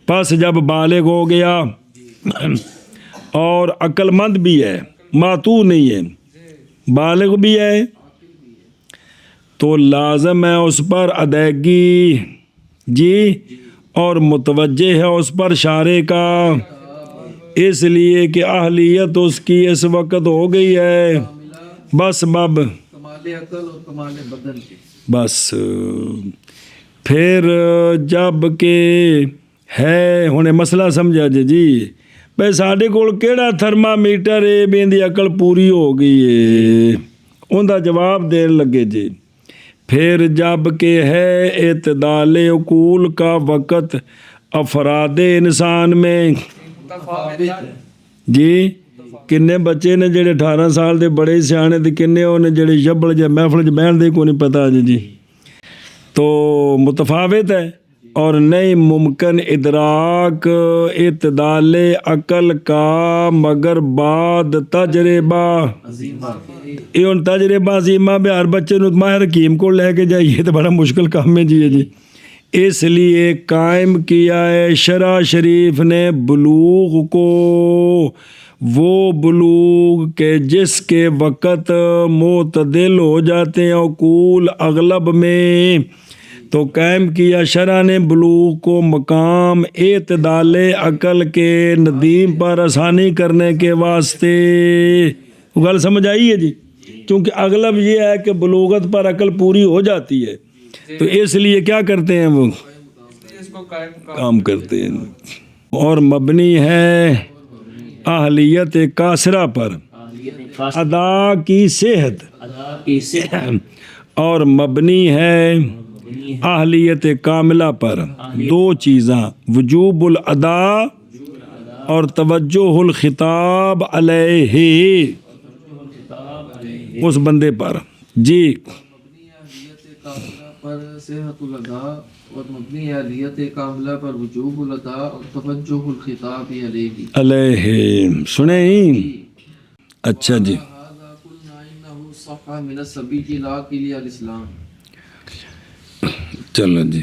پس جب بالغ ہو گیا اور عقل مند بھی ہے، ماتو نہیں ہے، بالغ بھی ہے، تو لازم ہے اس پر ادائیگی جی، اور متوجہ ہے اس پر شارع کا، اس لیے کہ اہلیت اس کی اس وقت ہو گئی ہے، بس بب کمال عقل اور کمال بدن کے، بس پھر جب کہ ہے ہنے مسئلہ سمجھا جی بھائی ساڈے کول کیڑا تھرمامیٹر ہے بھی دی عقل پوری ہو گئی ہے، ان دا جواب دین لگے جی، پھر جب کہ ہے اعتدال عقول کا وقت افراد انسان میں جی، ਕਿੰਨੇ ਬੱਚੇ ਨੇ ਜਿਹੜੇ 18 ਸਾਲ ਦੇ ਬੜੇ ਸਿਆਣੇ ਤੇ ਕਿੰਨੇ ਉਹ ਨੇ ਜਿਹੜੇ ਜੱਬਲ ਜਾਂ ਮਹਿਫਲ 'ਚ ਬਹਿਣ ਦੇ ਕੋਈ ਨਹੀਂ ਪਤਾ ਜੀ تو متفاوت ہے اور نہیں ممکن ادراک اعتدال عقل کا مگر بعد تجربہ یہ ہوں تجربہ عظیمہ بھی ہر بچے نو ماہر حکیم کو لے کے جائیے تو بڑا مشکل کام ہے جی اس لیے قائم کیا ہے شرع شریف نے بلوغ کو وہ بلوغ کے جس کے وقت معتدل ہو جاتے ہیں عقول اغلب میں تو قائم کیا شرع نے بلوغ کو مقام اعتدال عقل کے ندیم پر آسانی کرنے کے واسطے گل سمجھ آئی ہے جی کیونکہ اغلب یہ ہے کہ بلوغت پر عقل پوری ہو جاتی ہے تو اس لیے کیا کرتے ہیں وہ کام کرتے ہیں اور مبنی ہے اہلیت کاسرہ پر ادا کی صحت اور مبنی ہے اہلیت کاملہ پر دو چیزاں وجوب الادا اور توجہ الخطاب علیہ اس بندے پر جی پر صحت الادا اور مبنی اہلیت کاملہ پر وجوب الادا اور توجہ الخطاب علیہ سنیں اچھا جی چلو جی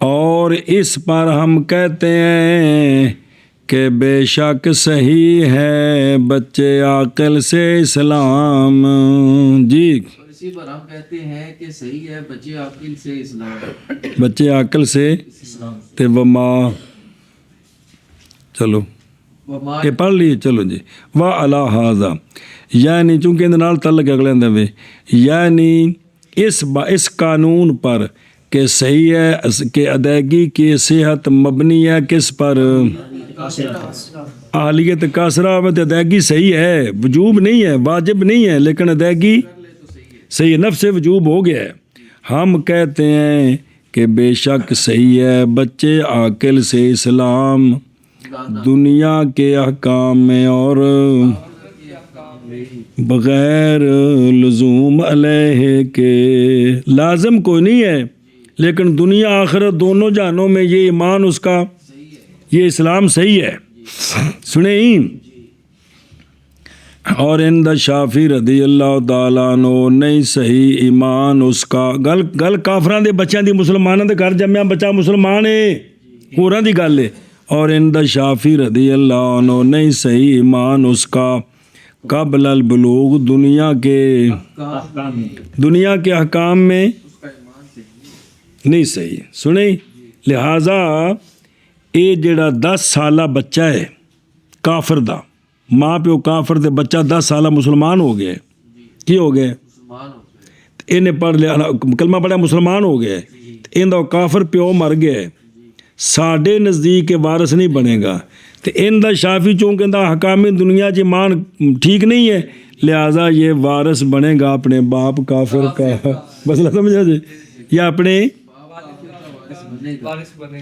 اور اس پر ہم کہتے ہیں کہ بے شک صحیح ہے بچے عاقل سے اسلام جی اسی پر ہم کہتے ہیں کہ صحیح ہے بچے عاقل سے اسلام بچے عاقل سے تے وما چلو یہ پڑھ لیے چلو جی وَعَلَى هَذَا یعنی چونکہ اندر نال تعلق اگلے اندر میں یعنی اس قانون پر کہ صحیح ہے کہ ادائیگی کی صحت مبنی ہے کس پر اہلیت کاسرہ میں ادائیگی صحیح ہے وجوب نہیں ہے واجب نہیں ہے لیکن ادائیگی صحیح نفس وجوب ہو گیا ہے ہم کہتے ہیں کہ بے شک صحیح ہے بچے عاقل سے اسلام دنیا کے احکام میں اور بغیر لزوم علیہ کے لازم کوئی نہیں ہے لیکن دنیا آخرت دونوں جہانوں میں یہ ایمان اس کا یہ اسلام صحیح ہے سنیں اور عند شافی رضی اللہ تعالیٰ عنہ نہیں صحیح ایمان اس کا گل کافران دے بچیاں دی مسلمانوں دے گھر جمعہ بچہ مسلمان ہے ہوراں دی گل ہے اور عند شافی رضی اللہ عنہ نہیں صحیح ایمان اس کا قبل البلوغ دنیا کے احکام میں نہیں صحیح سنیں لہٰذا یہ جڑا 10 سالہ بچہ ہے کافر دا ماں پیو کافر دے بچہ 10 سالہ مسلمان ہو گئے کی ہو گئے انہیں پڑھ لیا کلمہ پڑھا مسلمان ہو گئے ان دا کافر پیو مر گئے ساڈے نزدیک وارث نہیں بنے گا تو ان دا شافی چونکہ دا حکام دنیا جی مان ٹھیک نہیں ہے لہٰذا یہ وارث بنے گا اپنے باپ کافر کا مسئلہ سمجھا جی یا اپنے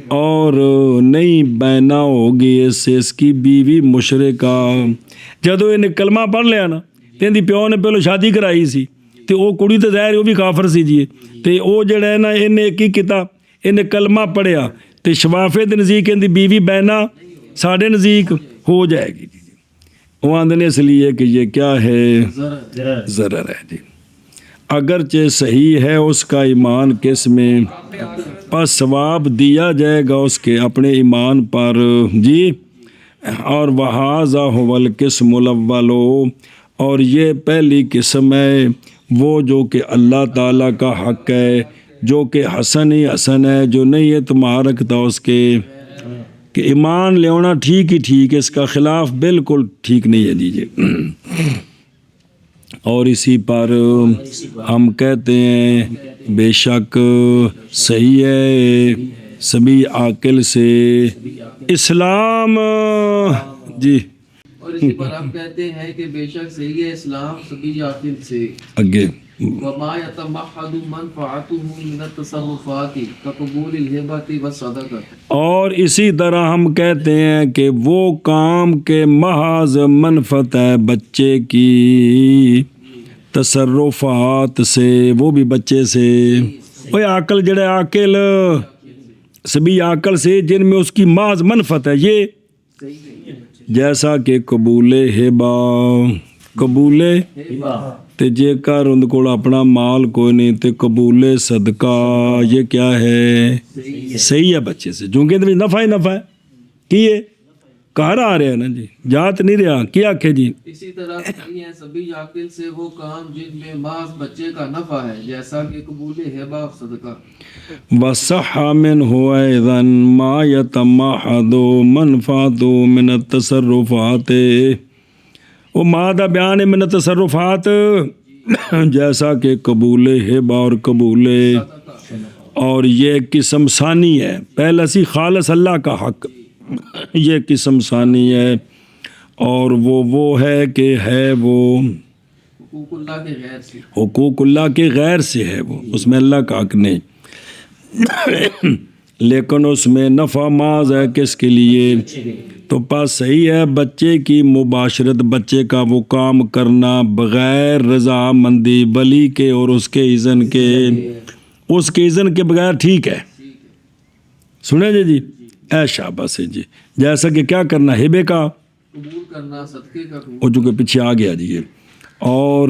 اور نہیں بینا ہوگی اس کی بیوی مشرکہ جدو انہیں کلمہ پڑھ لیا نا تو ان دی پیو نے پہلو شادی کرائی سی تو وہ کڑی تو ظاہر وہ بھی کافر سی جی تو وہ جڑا ہے نا انہیں ایک ہی کتا انہیں کلمہ پڑھیا تو شفافے دے نزدیک ان دی بیوی بینا ساڑھے نزدیک ہو جائے گی وہ آندھنے اس لیے کہ یہ کیا ہے ضرر ہے جی اگرچہ صحیح ہے اس کا ایمان کس میں پس ثواب دیا جائے گا اس کے اپنے ایمان پر جی اور وَهَذَا هُوَ الْقِسْمُ الْأَوَّلُ اور یہ پہلی قسم ہے وہ جو کہ اللہ تعالیٰ کا حق ہے جو کہ حسن ہی حسن ہے جو نہیں ہے تمہارا رکھتا اس کے کہ ایمان لے ہونا ٹھیک ہی ٹھیک ہے اس کا خلاف بالکل ٹھیک نہیں ہے دیجیے اور اسی پر ہم کہتے ہیں بے شک صحیح ہے سبھی عاقل سے اسلام جی اور اسی پر آپ کہتے ہیں کہ بے شک صحیح ہے اسلام سبھی عاقل سے اگے وما يتمحض منفعته من التصرفات كقبول الهبة والصدقة. اور اسی طرح ہم کہتے ہیں کہ وہ کام کے محض منفعت ہے بچے کی تصرفات سے، وہ بھی بچے سے، وہ عاقل جڑے عاقل سبھی عاقل سے جن میں اس کی محض منفعت ہے، یہ جیسا کہ قبول ہبہ، قبول تے جے کر ان کو اپنا مال کوئی نہیں تے قبول صدقہ، یہ کیا ہے؟ صحیح ہے بچے سے، چونکہ اس میں نفع ہی نفع ہے، کی ہے کہاں آ رہے ہیں نا جی، جات نہیں رہا، کیا آکھے جی؟ اسی طرح صحیح ہے سبھی عاقل سے وہ کام جن میں محض بچے کا نفع ہے، جیسا کہ قبول ہبہ اور صدقہ. وَصَحَّ مِنْهُ أَيْضًا مَا يَتَمَحَضُ مَنْفَعَتُهُ مِنَ التصرفات، وہ مادہ بیان ہے من التصرفات، جیسا کہ قبول ہبہ اور قبول، اور یہ قسم ثانی ہے، پہلا سی خالص اللہ کا حق، یہ قسم ثانی ہے، اور وہ ہے کہ ہے وہ حقوق اللہ کے غیر سے، حقوق اللہ کے غیر سے ہے، وہ اس میں اللہ کا حق نہیں، لیکن اس میں نفع محض ہے کس کے لیے؟ تو پاس صحیح ہے بچے کی مباشرت، بچے کا وہ کام کرنا بغیر رضا مندی ولی کے اور اس کے اذن کے، اس کے اذن کے بغیر ٹھیک ہے، سنیں جی اے شاباش جی، جیسا کہ کیا کرنا ہبے کا قبول کرنا، صدقے کا قبول، وہ جو کہ پیچھے آ گیا جی، اور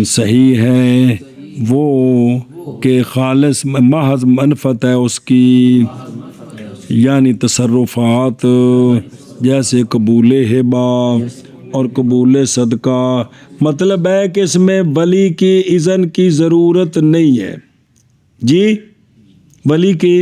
صحیح ہے وہ کہ خالص محض منفعت ہے اس کی، یعنی تصرفات جیسے قبول ہبہ اور قبول صدقہ، مطلب ہے کہ اس میں ولی کی اذن کی ضرورت نہیں ہے جی، ولی کی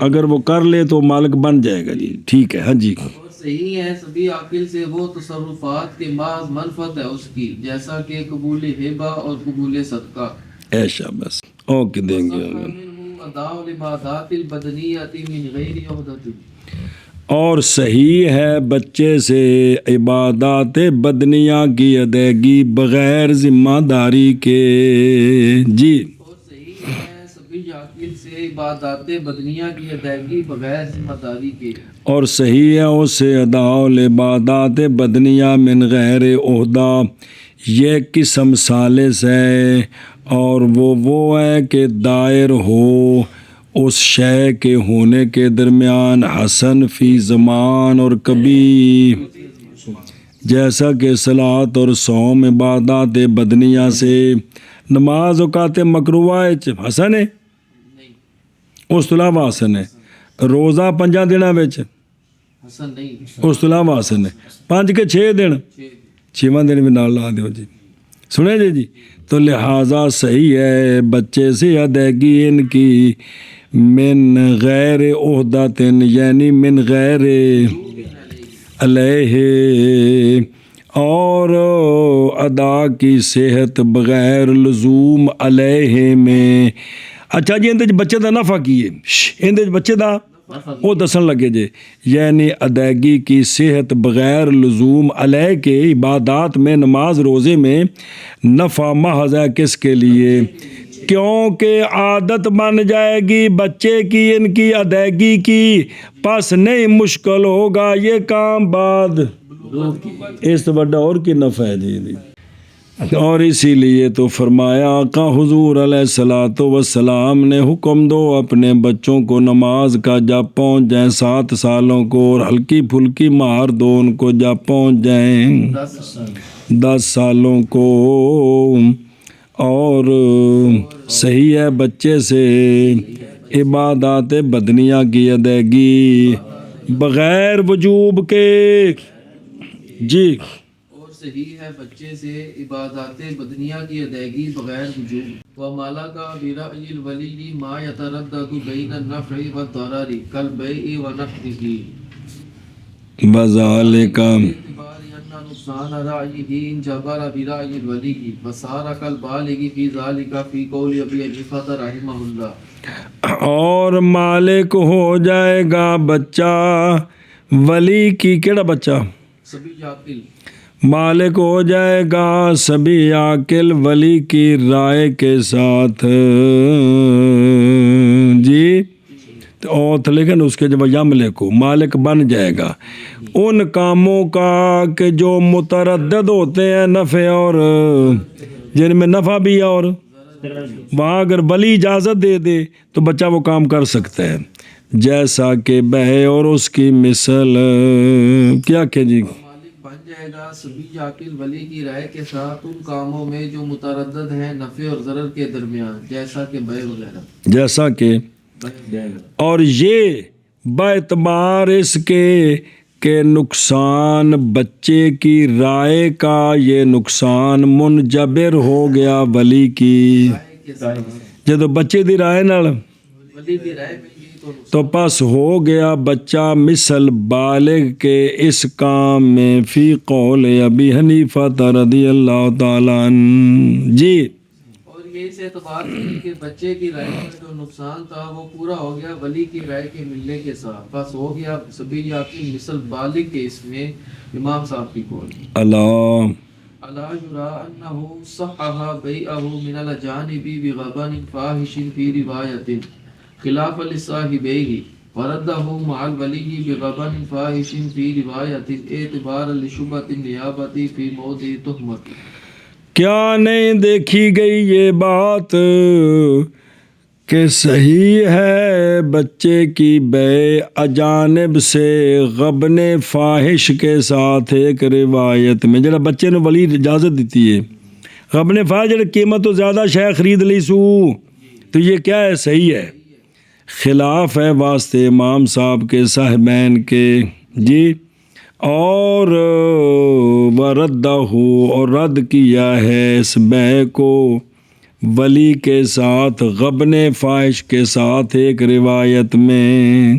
اگر وہ کر لے تو مالک بن جائے گا جی، ٹھیک ہے ہاں جی. اور صحیح ہے سبھی عاقل سے وہ تصرفات کے محض منفعت ہے اس کی، جیسا کہ قبول ہبہ اور قبول صدقہ. اے شاباش، اوکے دیں گے. اداء العبادات البدنیۃ من غیر عہدۃ، اور صحیح ہے بچے سے عبادات بدنیہ کی ادائیگی بغیر ذمہ داری کے جی. اور صحیح ہے سبھی عاقل سے عبادات بدنیہ کی ادائیگی بغیر ذمہ داری کے، اور صحیح ہے اسے اداء العبادات بدنیہ من غیر عہدہ، یہ قسم ثالث ہے، اور وہ ہے کہ دائر ہو اس شے کے ہونے کے درمیان حسن فی زمان اور کبھی، جیسا کہ صلاۃ اور صوم عبادات بدنیہ سے، نماز اوقات مکروہ حسن ہے، اس تو علاوہ حسن ہے، روزہ 5 دنوں وچ حسن نہیں، اس تو علاوہ حسن ہے، 5 کے 6 دن، 6واں دن بھی نال لا دیو جی، سنے جی. تو لہٰذا صحیح ہے بچے سے ادائیگی ان کی من غیر عہدۃ، یعنی من غیر علیہ، اور ادا کی صحت بغیر لزوم علیہ میں. اچھا جی اندر بچے دا نفع کی ہے، اندر بچے دا وہ دسن لگے جے، یعنی ادائیگی کی صحت بغیر لزوم علیہ کے عبادات میں، نماز روزے میں نفع محض ہے کس کے لیے؟ کیونکہ عادت بن جائے گی بچے کی ان کی ادائیگی کی، پس نہیں مشکل ہوگا یہ کام بعد، اس تو بڑا اور کی نفع ہے جی. اور اسی لیے تو فرمایا آقا حضور علیہ الصلوۃ والسلام نے حکم دو اپنے بچوں کو نماز کا جب پہنچ جائیں 7 سالوں کو، اور ہلکی پھلکی مہار دو ان کو جب پہنچ جائیں 10 سالوں کو. اور صحیح ہے بچے سے عبادات بدنیہ کی ادائیگی بغیر وجوب کے جی. صحیح ہے بچے سے عبادات بدنیہ کی ادائیگی بغیر وجوب. وَمَلَكَ بِرَأْيِ الْوَلِيِّ مَا يَتَرَدَّدُ بَيْنَ النَّفْعِ وَالضَّرَرِ كَالْبَيْعِ وَنَقْدِهِ، وَذَلِكَ باعتبار أن نقصان رأيه انجبر برأي الولي وصار كالبالغ في ذلك في قول أبي حنیفہ رحمہ اللہ. اور مالک ہو جائے گا بچہ ولی کی کیڑا بچہ سبھی عاقل مالک ہو جائے گا سبھی عاقل ولی کی رائے کے ساتھ جی اور لیکن اس کے جب یملے کو مالک بن جائے گا ان کاموں کا کہ جو متردد ہوتے ہیں نفع اور جن میں نفع بھی ہے اور وہاں اگر ولی اجازت دے دے تو بچہ وہ کام کر سکتا ہے جیسا کہ بہے اور اس کی مثل کیا کہ جی مالک بن جائے گا سبھی عاقل ولی کی رائے کے ساتھ ان کاموں میں جو متردد ہیں نفع اور ضرر کے درمیان جیسا کہ بے وغیرہ جیسا کہ اور یہ باعتبار اس کے کہ نقصان بچے کی رائے کا یہ نقصان منجبر ہو گیا ولی کی جب بچے دی رائے نال ولی کی رائے میں یہ تو پس ہو گیا بچہ مثل بالغ کے اس کام میں فی قول ابی حنیفہ رضی اللہ تعالیٰ عنہ جی اور یہ اس اعتبار سے کہ بچے کی رائے کا جو نقصان تھا وہ پورا ہو گیا ولی کی رائے کے ملنے کے ساتھ بس ہو گیا سبھی عاقل مثل بالغ کے اس میں امام صاحب کی قول اللہ الا یرا انه صحح بیعه من الجانب بغبن فاحش في روایت خلاف لصاحبيه ورده مع الولی بغبن فاحش في روایت اعتبار لشبهة النیابة في موضع تهمت کیا نہیں دیکھی گئی یہ بات کہ صحیح ہے بچے کی بے اجانب سے غبن فاحش کے ساتھ ایک روایت میں جڑا بچے نے ولی اجازت دیتی ہے غبن فاحش جڑا قیمت تو زیادہ شے خرید لی سو تو یہ کیا ہے صحیح ہے خلاف ہے واسطے امام صاحب کے صاحبین کے جی اور وردہ اور رد کیا ہے اس بے کو ولی کے ساتھ غبن فاحش کے ساتھ ایک روایت میں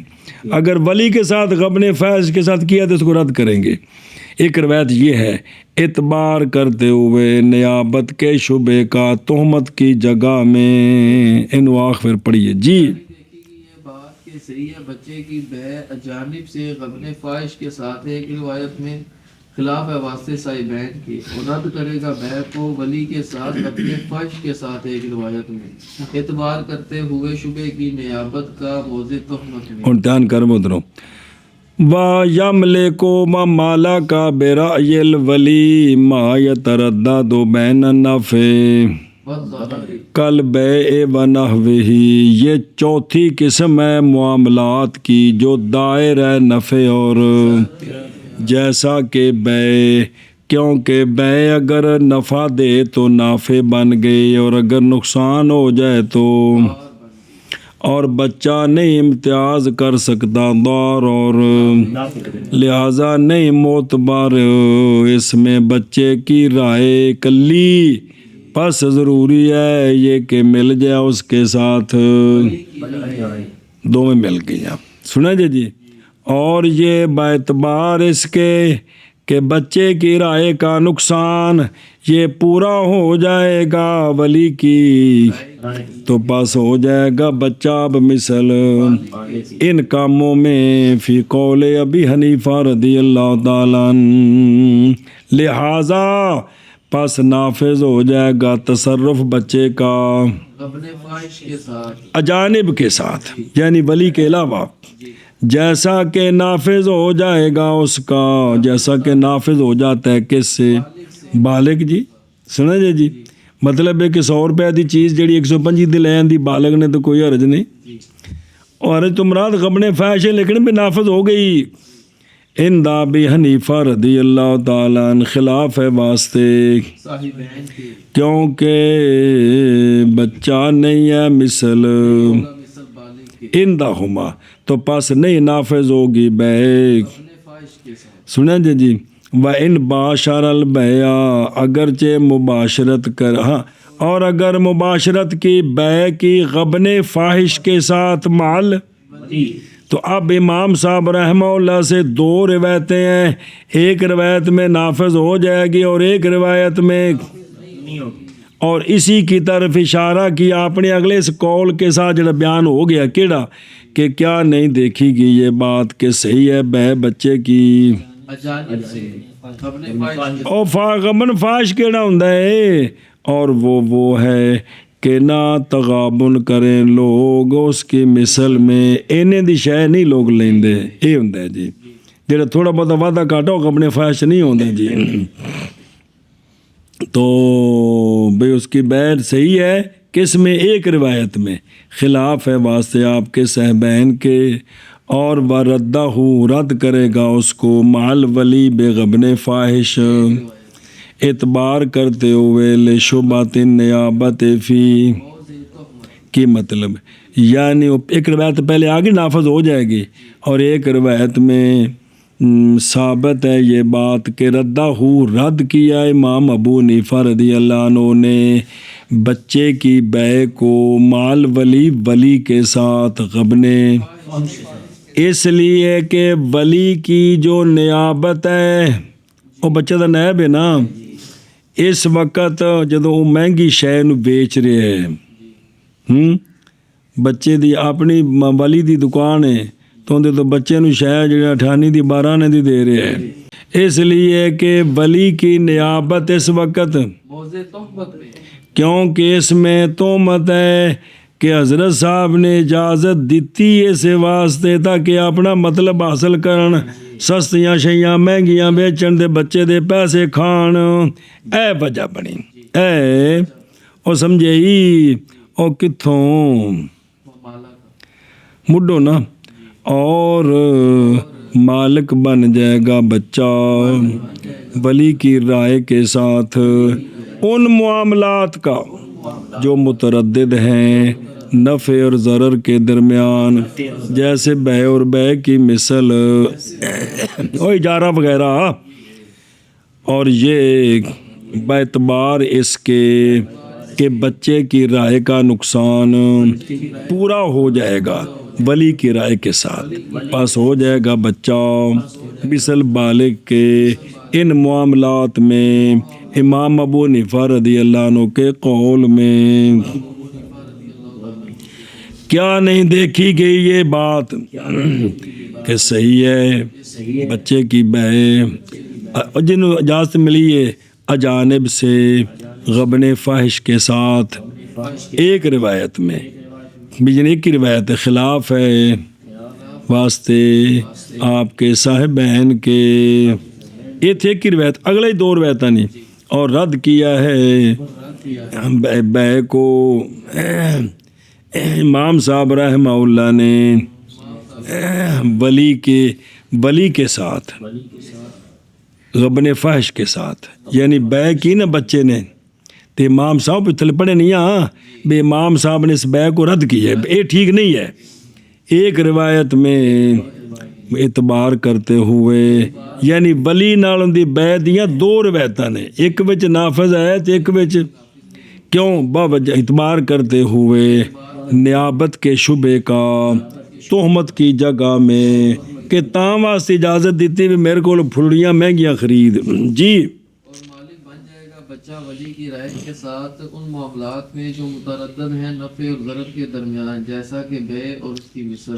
اگر ولی کے ساتھ غبن فاحش کے ساتھ کیا تو اس کو رد کریں گے ایک روایت یہ ہے اعتبار کرتے ہوئے نیابت کے شبے کا تہمت کی جگہ میں انواخ پھر پڑھیے جی کہ صحیح ہے بچے کی بے اجانب سے غبن فاحش کے ساتھ ایک روایت میں خلاف ہے واسطے صاحبین کی اور رد کرے گا بے کو ولی کے ساتھ غبن فاحش کے ساتھ ایک روایت میں اعتبار کرتے ہوئے شبے کی نیابت کا موضع تہمت میں اور دھیان کر مدرو وَيَمْلِكُ مَا کا بِرَأْيِ الْوَلِي مَا يَتَرَدَّدُ بَيْنَ النَّفْعِ کل بے و نحوہ یہ چوتھی قسم ہے معاملات کی جو دائر ہے نفع اور جیسا کہ بے کیونکہ بے اگر نفع دے تو نافع بن گئی اور اگر نقصان ہو جائے تو اور بچہ نہیں امتیاز کر سکتا دار اور لہذا نہیں معتبر اس میں بچے کی رائے کلی پس ضروری ہے یہ کہ مل جائے اس کے ساتھ دو میں مل گیا سنا جی اور یہ باعتبار اس کے کہ بچے کی رائے کا نقصان یہ پورا ہو جائے گا ولی کی تو پاس ہو جائے گا بچہ اب مثل ان کاموں میں فی قول ابی حنیفہ رضی اللہ تعالیٰ عنہ لہذا پس نافذ ہو جائے گا تصرف بچے کا غبن فاحش کے ساتھ اجانب کے ساتھ یعنی ولی کے علاوہ جیسا کہ نافذ ہو جائے گا اس کا جیسا کہ نافذ ہو جاتا ہے کس سے بالغ جی سنا جی مطلب ہے کہ 100 روپے دی چیز جڑی 125 دی لے آندی بالغ نے تو کوئی حرج نہیں اور حرج تو مراد غبن فاحش ہے لیکن بھی نافذ ہو گئی ان دا ابی حنیفہ رضی اللہ تعالیٰ عنہ خلاف ہے واسطے صاحبین کے کیونکہ بچہ نہیں ہے مثل مثل بالغ کے ان دا ہما تو پس نہیں نافذ ہوگی بے غبن فاحش کے ساتھ سنیں جی وَإِن بَاشَرَ الْبَيْعَ اگرچہ مباشرت کر ہاں اور اگر مباشرت کی بے کی غبن فاحش کے ساتھ مال تو اب امام صاحب رحمہ اللہ سے 2 روایتیں ہیں ایک روایت میں نافذ ہو جائے گی اور ایک روایت میں اور اسی کی طرف اشارہ کیا اپنے اگلے اس قول کے ساتھ جڑا بیان ہو گیا کیڑا کہ کیا نہیں دیکھی گی یہ بات کہ صحیح ہے بہ بچے کی اجانب سے اپنے فائش او غمن فاش کیڑا ہوندا ہے اور وہ ہے کہ نہ تغابن کریں لوگ اس کی مثل میں اینے دی شے نہیں لوگ لیندے اے ہوندا ہے جی جڑا تھوڑا بہت وعدہ کاٹا وہ اپنے فاش نہیں ہوندا جی تو بھئی اس کی بیعت صحیح ہے کس میں ایک روایت میں خلاف ہے واسطے آپ کے صحبین کے اور وردہ رد کرے گا اس کو مال ولی بے غبن فاحش اعتبار کرتے ہوئے لشبات نیابت فی کی مطلب یعنی ایک روایت پہلے آگے نافذ ہو جائے گی اور ایک روایت میں ثابت ہے یہ بات کہ رد کیا امام ابو حنیفہ رضی اللہ عنہ نے بچے کی بیع کو مال ولی کے ساتھ غبنے اس لیے کہ ولی کی جو نیابت ہے وہ بچے دا نائب ہے نا اس وقت جدو وہ مہنگی شے نو بیچ رہے ہیں بچے دی اپنی ولی دی دکان ہے تو اندر تو بچے نو شے جڑا 18 دی 12 دی دے رہے ہیں اس لیے کہ ولی کی نیابت اس وقت موضع تہمت میں کیونکہ اس میں تہمت ہے کہ حضرت صاحب نے اجازت دیتی اس واسطے تاکہ اپنا مطلب حاصل کرن سستیاں شیاں مہنگیاں بیچن دے بچے دے پیسے کھان اے وجہ بنی اے او سمجھے ہی او کتھوں مڈو نا اور مالک بن جائے گا بچہ ولی کی رائے کے ساتھ ان معاملات کا جو متردد ہیں نفع اور ضرر کے درمیان جیسے بے اور بے کی مثل اور اجارہ وغیرہ اور یہ باعتبار اس کے کہ بچے کی رائے کا نقصان پورا ہو جائے گا ولی کی رائے کے ساتھ پاس ہو جائے گا بچہ مثل بالغ کے ان معاملات میں امام ابو حنیفہ رضی اللہ عنہ کے قول میں کیا نہیں دیکھی گئی یہ بات کہ صحیح ہے بچے کی بیع جن اجازت ملی ہے اجانب سے غبن فاحش کے ساتھ ایک روایت میں ایک کی روایت خلاف ہے واسطے آپ کے صاحبین کے یہ تھے ایک کی روایت اگلے ہی 2 روایتیں نہیں اور رد کیا ہے بیع کو امام صاحب رحمہ اللہ نے ولی کے ساتھ غبن فحش کے ساتھ یعنی بیع کی نا بچے نے تو امام صاحب تھلے پڑے نہیں بے امام صاحب نے اس بیع کو رد کی ہے یہ ٹھیک نہیں ہے ایک روایت میں اعتبار کرتے ہوئے یعنی ولی نال دی بیع دیاں 2 روایتاں نے ایک وچ نافذ ہے تے ایک وچ کیوں باوجہ اعتبار کرتے ہوئے نیابت کے شبے کا تہمت کی جگہ میں کہ تاں واسطے اجازت دیتی بھی میرے کو پھلڑیاں مہنگیاں خرید جی اور مالک بن جائے گا بچہ ولی کی رائے کے ساتھ ان معاملات میں جو متردد ہیں نفع اور ضرر کے درمیان جیسا کہ بیع اور اس کی مثل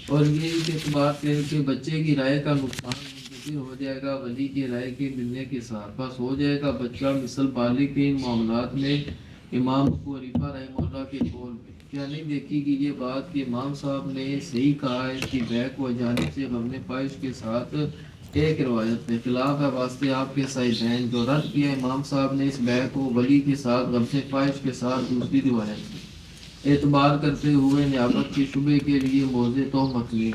اور یہ اعتبار کہ بچے کی رائے کا نقصان منتظر ہو جائے گا ولی کی رائے کے ملنے کے ساتھ بس ہو جائے گا بچہ مثل بالغ کے ان معاملات میں امام ابو حنیفہ رحمہ اللہ کے قول میں کیا نہیں دیکھی کہ یہ بات کہ امام صاحب نے صحیح کہا ہے کہ بیع کو اجانب سے غبن فاحش کے ساتھ ایک روایت میں خلاف ہے واسطے آپ کے صحیحین جو رد کیا امام صاحب نے اس بیع کو ولی کے ساتھ غبن فاحش کے ساتھ دوسری روایت میں اعتبار کرتے ہوئے نیابت کے شبے کے لیے موضع تہمت میں